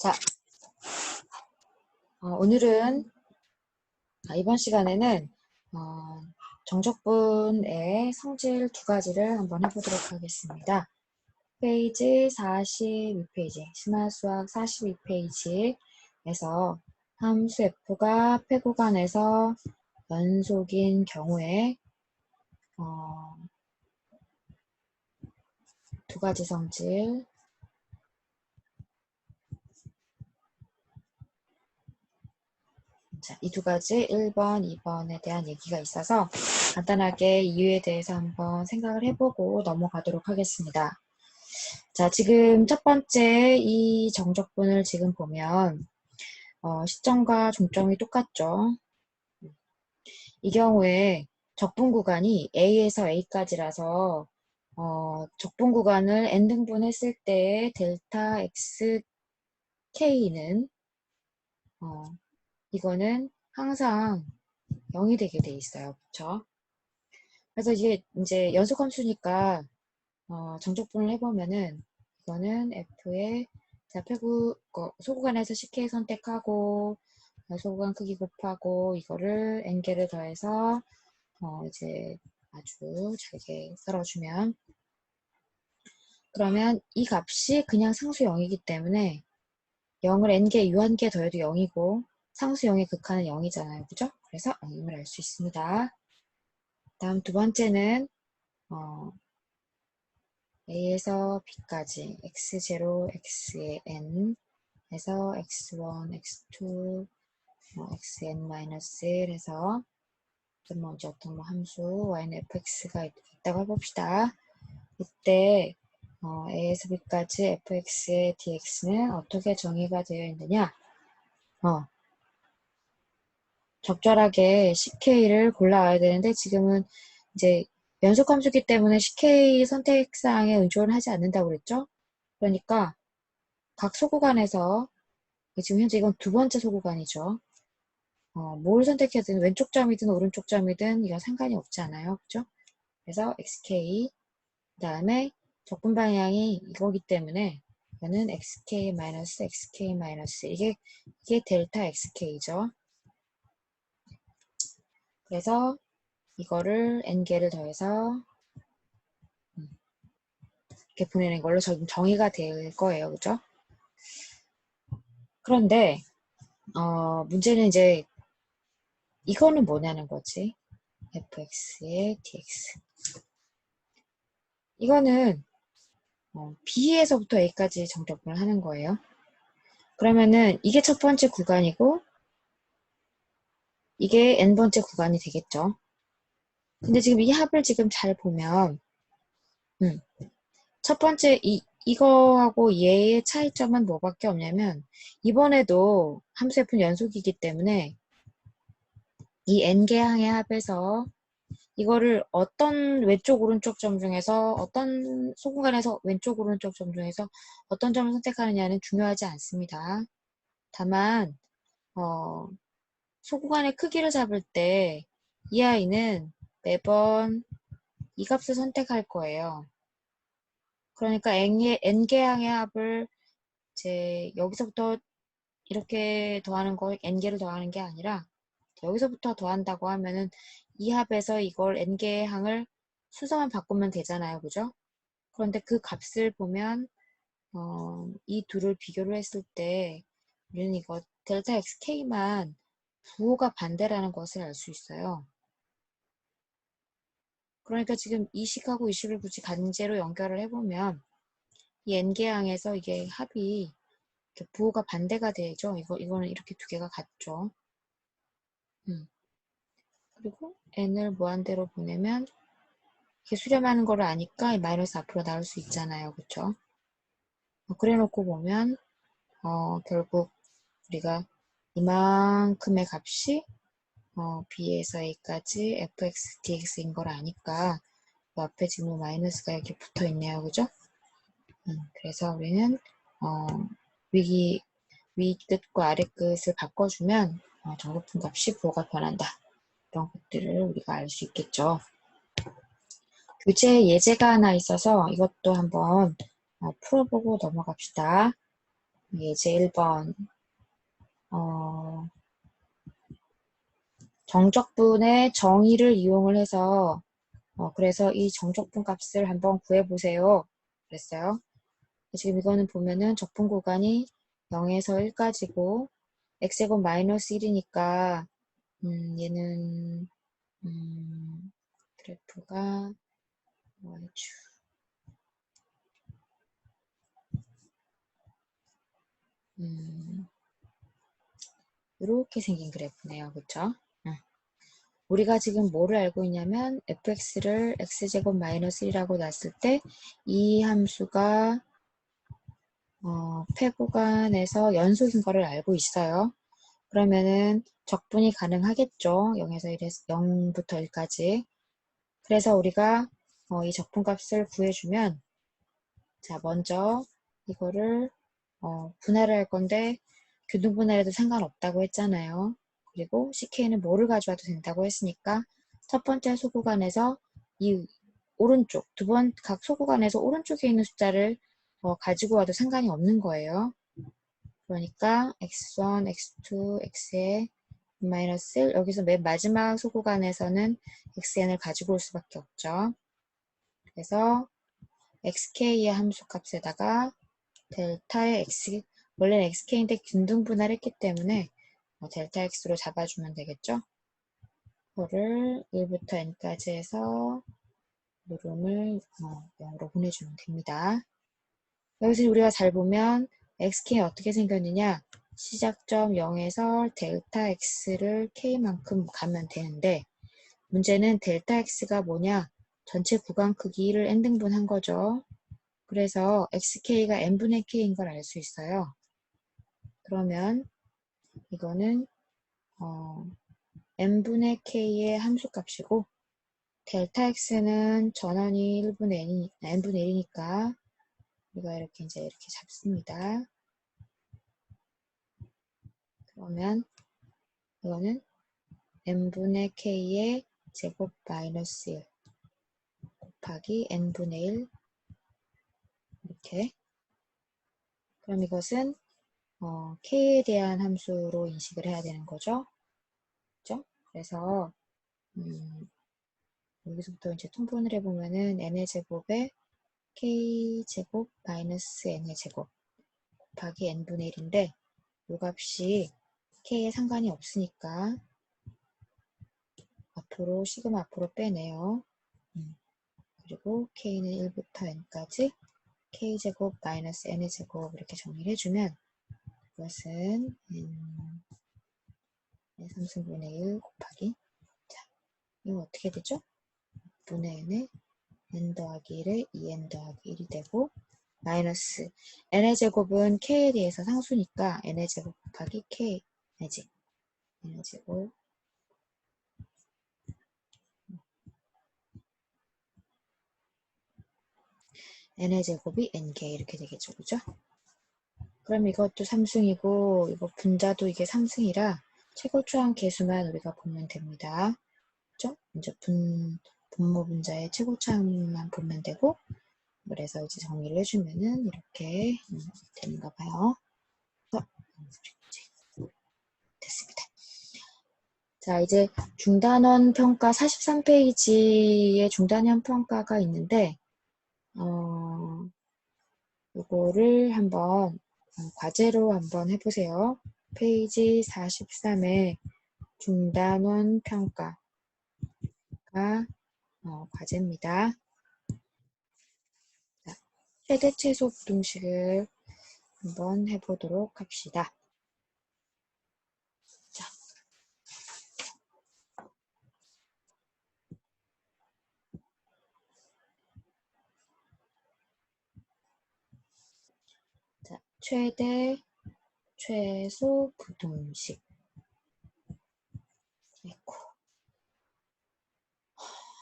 자, 오늘은 이번 시간에는 정적분의 성질 두 가지를 한번 해보도록 하겠습니다. 페이지 42페이지, 심화수학 42페이지에서 함수 f가 폐구간에서 연속인 경우에 두 가지 성질, 자, 이 두 가지 1번, 2번에 대한 얘기가 있어서 간단하게 이유에 대해서 한번 생각을 해보고 넘어가도록 하겠습니다. 자, 지금 첫 번째 이 정적분을 지금 보면 시점과 종점이 똑같죠. 이 경우에 적분 구간이 A에서 A까지라서 적분 구간을 n등분했을 때 델타 xk는 이거는 항상 0이 되게 돼 있어요. 그쵸? 그래서 이게 이제 연속함수니까 정적분을 해보면은 이거는 f의 소구간에서 ck 선택하고 소구간 크기 곱하고 이거를 n개를 더해서 이제 아주 잘게 썰어주면 그러면 이 값이 그냥 상수 0이기 때문에 0을 n개 유한개 더해도 0이고 상수 0의 극한은 0이잖아요. 그죠? 그래서 0임을 알 수 있습니다. 다음 두 번째는 A에서 B까지 x0, x의 n 에서 x1, x2, xn-1 해서 어떤 함수 y는 fx가 있다고 해봅시다. 이때 A에서 B까지 fx의 dx는 어떻게 정의가 되어 있느냐? 적절하게 ck를 골라와야 되는데 지금은 이제 연속함수기 때문에 ck 선택사항에 의존을 하지 않는다고 그랬죠? 그러니까 각 소구간에서 지금 현재 이건 두 번째 소구간이죠. 뭘 선택해든 왼쪽 점이든 오른쪽 점이든 이건 상관이 없지 않아요. 그죠? 그래서 xk 그 다음에 적분 방향이 이거기 때문에 이거는 xk-xk- 이게 델타 xk죠. 그래서 이거를 n개를 더해서 이렇게 보내는 걸로 정의가 될 거예요. 그죠? 그런데 문제는 이제 이거는 뭐냐는 거지. fx의 dx. 이거는 B에서부터 A까지 정적분을 하는 거예요. 그러면은 이게 첫 번째 구간이고 이게 n번째 구간이 되겠죠. 근데 지금 이 합을 지금 잘 보면 첫 번째 이거하고 얘의 차이점은 뭐밖에 없냐면 이번에도 함수 f는 연속이기 때문에 이 n개 항의 합에서 이거를 어떤 왼쪽 오른쪽 점 중에서 어떤 소구간에서 왼쪽 오른쪽 점 중에서 어떤 점을 선택하느냐는 중요하지 않습니다. 다만 소구간의 크기를 잡을 때 이 아이는 매번 이 값을 선택할 거예요. 그러니까 n개 항의 합을 이제 여기서부터 이렇게 더하는 거 n개를 더하는 게 아니라 여기서부터 더한다고 하면은 이 합에서 이걸 n개의 항을 순서만 바꾸면 되잖아요. 그죠? 그런데 그 값을 보면 이 둘을 비교를 했을 때 우리는 이거 델타 xk만 부호가 반대라는 것을 알 수 있어요. 그러니까 지금 이 식하고 이 식을 굳이 간제로 연결을 해보면 이 n개 항에서 이게 합이 이렇게 부호가 반대가 되죠. 이거는 이렇게 두 개가 같죠. 그리고 n을 무한대로 보내면 이게 수렴하는 거를 아니까 이 마이너스 앞으로 나올 수 있잖아요. 그쵸? 그래 놓고 보면 결국 우리가 이만큼의 값이 b에서 a까지 fx dx인 걸 아니까 그 앞에 지금 마이너스가 이렇게 붙어 있네요. 그죠? 그래서 우리는 위 끝과 아래 끝을 바꿔주면 정적분 값이 부호가 변한다. 이런 것들을 우리가 알 수 있겠죠. 교재 예제가 하나 있어서 이것도 한번 풀어보고 넘어갑시다. 이제 1번 정적분의 정의를 이용을 해서 그래서 이 정적분 값을 한번 구해보세요. 그랬어요. 지금 이거는 보면은 적분 구간이 0에서 1까지고 x제곱 마이너스 1이니까 얘는 그래프가 y축 이렇게 생긴 그래프네요. 그쵸? 우리가 지금 뭐를 알고 있냐면 fx를 x제곱 마이너스 1이라고 놨을 때 이 함수가 폐구간에서 연속인 거를 알고 있어요. 그러면은 적분이 가능하겠죠. 0부터 1까지. 그래서 우리가 이 적분값을 구해주면 자 먼저 이거를 분할을 할 건데 균등분할해도 상관없다고 했잖아요. 그리고 CK는 뭐를 가져와도 된다고 했으니까 첫 번째 소구간에서 이 오른쪽 두 번 각 소구간에서 오른쪽에 있는 숫자를 가지고 와도 상관이 없는 거예요. 그러니까 x1, x2, x에 마이너스 1 여기서 맨 마지막 소구간에서는 xn을 가지고 올 수밖에 없죠. 그래서 xk의 함수값에다가 델타의 x 원래는 xk인데 균등분할했기 때문에 델타 x로 잡아주면 되겠죠. 이거를 1부터 n까지 해서 물음을 0으로 보내주면 됩니다. 여기서 우리가 잘 보면 xk 어떻게 생겼느냐 시작점 0에서 델타 x를 k만큼 가면 되는데 문제는 델타 x가 뭐냐 전체 구간 크기를 n등분한 거죠. 그래서 xk가 n분의 k인 걸 알 수 있어요. 그러면 이거는 n분의 k의 함수값이고 델타 x는 전원이 1분의 n분의 1이니까 우리가 이렇게 잡습니다. 그러면 이거는 n분의 k의 제곱 마이너스 1 곱하기 n분의 1 이렇게. 그럼 이것은 k에 대한 함수로 인식을 해야 되는 거죠. 그렇죠? 그래서 여기서부터 이제 통분을 해보면은 n의 제곱에 k제곱 마이너스 n의 제곱 곱하기 n분의 1인데 이 값이 k에 상관이 없으니까 앞으로 시그마 앞으로 빼내요. 그리고 k는 1부터 n까지 k제곱 마이너스 n의 제곱 이렇게 정리를 해주면 이것은 n의 3승분의 1 곱하기 자 이거 어떻게 되죠? 분의 n의 n 더하기 1에 2n 더하기 1이 되고 마이너스 n의 제곱은 k에 대해서 상수니까 n의 제곱 곱하기 k 내지 n의 제곱 n의 제곱이 nk 이렇게 되겠죠. 그죠? 그럼 이것도 3승이고 이거 분자도 이게 3승이라 최고초항 계수만 우리가 보면 됩니다. 그죠? 이제 분모 분자의 최고차항만 보면 되고 그래서 이제 정리를 해주면은 이렇게 되는가 봐요. 됐습니다. 자 이제 중단원 평가 43페이지에 중단원 평가가 있는데 이거를 한번 과제로 한번 해보세요. 페이지 43에 중단원 평가가 과제입니다. 자, 최대 최소 부등식을 한번 해보도록 합시다. 자, 최대 최소 부등식.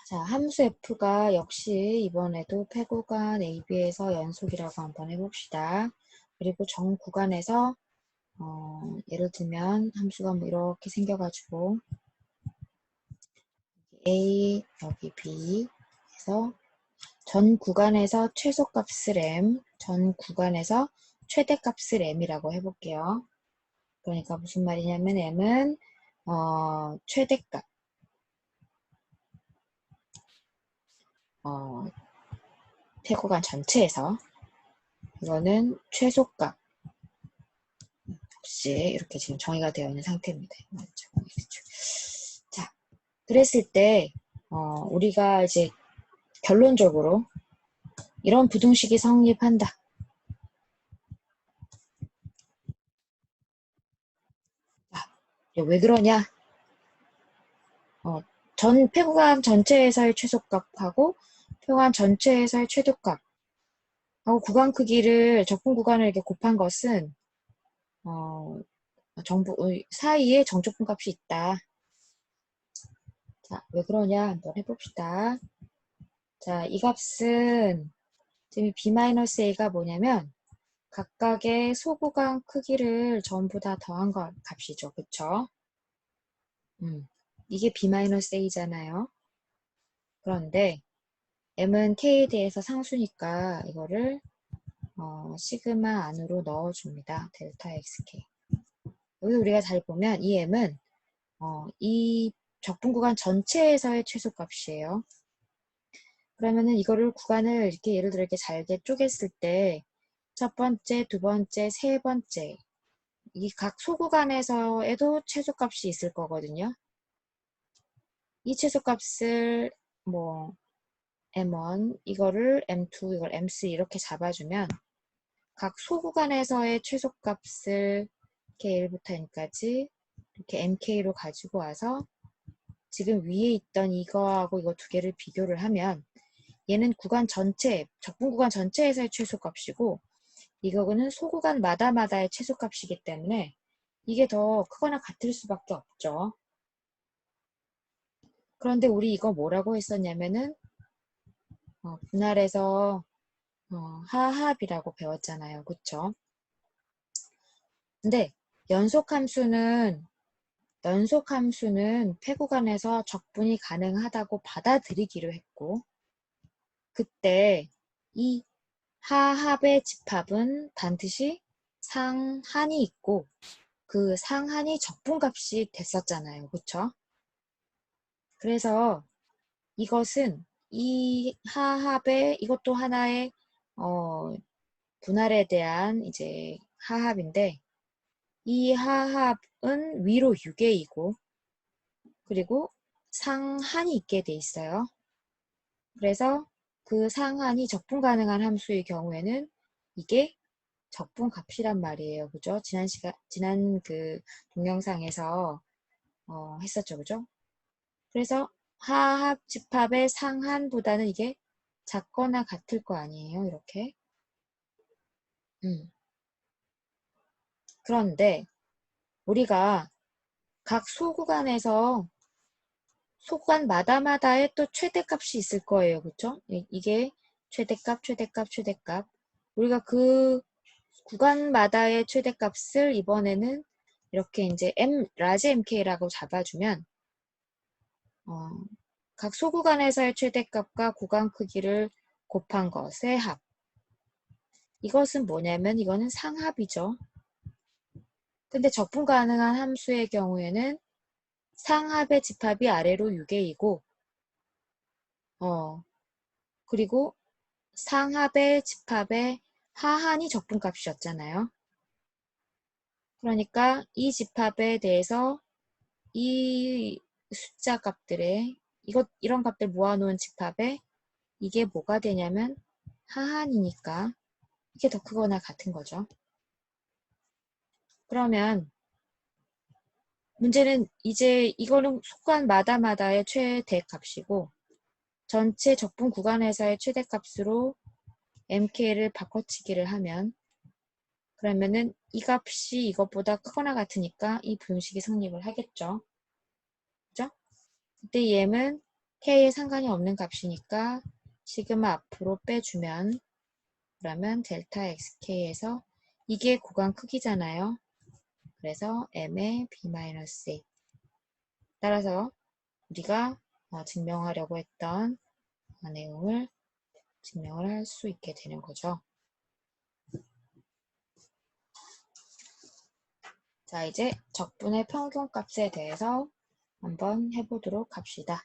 자, 함수 f가 역시 이번에도 폐구간 AB에서 연속이라고 한번 해봅시다. 그리고 정 구간에서 예를 들면 함수가 뭐 이렇게 생겨가지고 A 여기 B 해서 전 구간에서 최소값을 M, 전 구간에서 최대값을 m이라고 해볼게요. 그러니까 무슨 말이냐면 m은 최대값, 태고간 전체에서 이거는 최소값 없이 이렇게 지금 정의가 되어 있는 상태입니다. 자, 그랬을 때 우리가 이제 결론적으로 이런 부등식이 성립한다. 왜 그러냐? 전 표구간 전체에서의 최소값하고 표구간 전체에서의 최대값하고 구간 크기를 적분 구간을 이렇게 곱한 것은 정부 사이에 정적분 값이 있다. 자, 왜 그러냐 한번 해봅시다. 자, 이 값은 지금 b-a가 뭐냐면 각각의 소구간 크기를 전부 다 더한 값이죠. 그쵸? 이게 b-a잖아요. 그런데 m은 k에 대해서 상수니까 이거를 시그마 안으로 넣어줍니다. 델타 xk. 여기 우리가 잘 보면 이 m은 이 적분 구간 전체에서의 최소값이에요. 그러면은 이거를 구간을 이렇게 예를 들어 이렇게 잘게 쪼갰을 때 첫 번째, 두 번째, 세 번째 이 각 소구간에서에도 최소값이 있을 거거든요. 이 최소값을 뭐 M1 이거를 M2 이걸 M3 이렇게 잡아주면 각 소구간에서의 최소값을 이렇게 1부터 n까지 이렇게 mk로 가지고 와서 지금 위에 있던 이거하고 이거 두 개를 비교를 하면 얘는 구간 전체, 적분 구간 전체에서의 최소값이고 이거는 소구간마다의 최소값이기 때문에 이게 더 크거나 같을 수밖에 없죠. 그런데 우리 이거 뭐라고 했었냐면은 분할에서 하합이라고 배웠잖아요. 그쵸? 근데 연속함수는 폐구간에서 적분이 가능하다고 받아들이기로 했고 그때 이 하합의 집합은 반드시 상한이 있고 그 상한이 적분값이 됐었잖아요. 그쵸? 그래서 이것은 이 하합의 이것도 하나의 분할에 대한 이제 하합인데 이 하합은 위로 6개이고 그리고 상한이 있게 돼 있어요. 그래서 그 상한이 적분 가능한 함수의 경우에는 이게 적분 값이란 말이에요. 그죠? 지난 그 동영상에서 했었죠. 그죠? 그래서 하합 집합의 상한보다는 이게 작거나 같을 거 아니에요. 이렇게. 그런데 우리가 각 소구간마다의 또 최대값이 있을 거예요. 그쵸? 이게 최대값. 우리가 그 구간마다의 최대값을 이번에는 이렇게 이제 라지 mk라고 잡아주면 각 소구간에서의 최대값과 구간 크기를 곱한 것의 합. 이것은 뭐냐면 이거는 상합이죠. 근데 적분 가능한 함수의 경우에는 상합의 집합이 아래로 6개이고 그리고 상합의 집합의 하한이 적분값이었잖아요. 그러니까 이 집합에 대해서 이 숫자 값들의 이런 값들 모아놓은 집합에 이게 뭐가 되냐면 하한이니까 이게 더 크거나 같은 거죠. 그러면 문제는 이제 이거는 소구간마다의 최대값이고 전체 적분 구간에서의 최대값으로 mk를 바꿔치기를 하면 그러면은 이 값이 이것보다 크거나 같으니까 이 분식이 성립을 하겠죠. 그죠? 그때 이 m은 k에 상관이 없는 값이니까 시그마 앞으로 빼주면 그러면 델타 xk에서 이게 구간 크기잖아요. 그래서 m의 b-a 따라서 우리가 증명하려고 했던 내용을 증명을 할 수 있게 되는 거죠. 자, 이제 적분의 평균값에 대해서 한번 해보도록 합시다.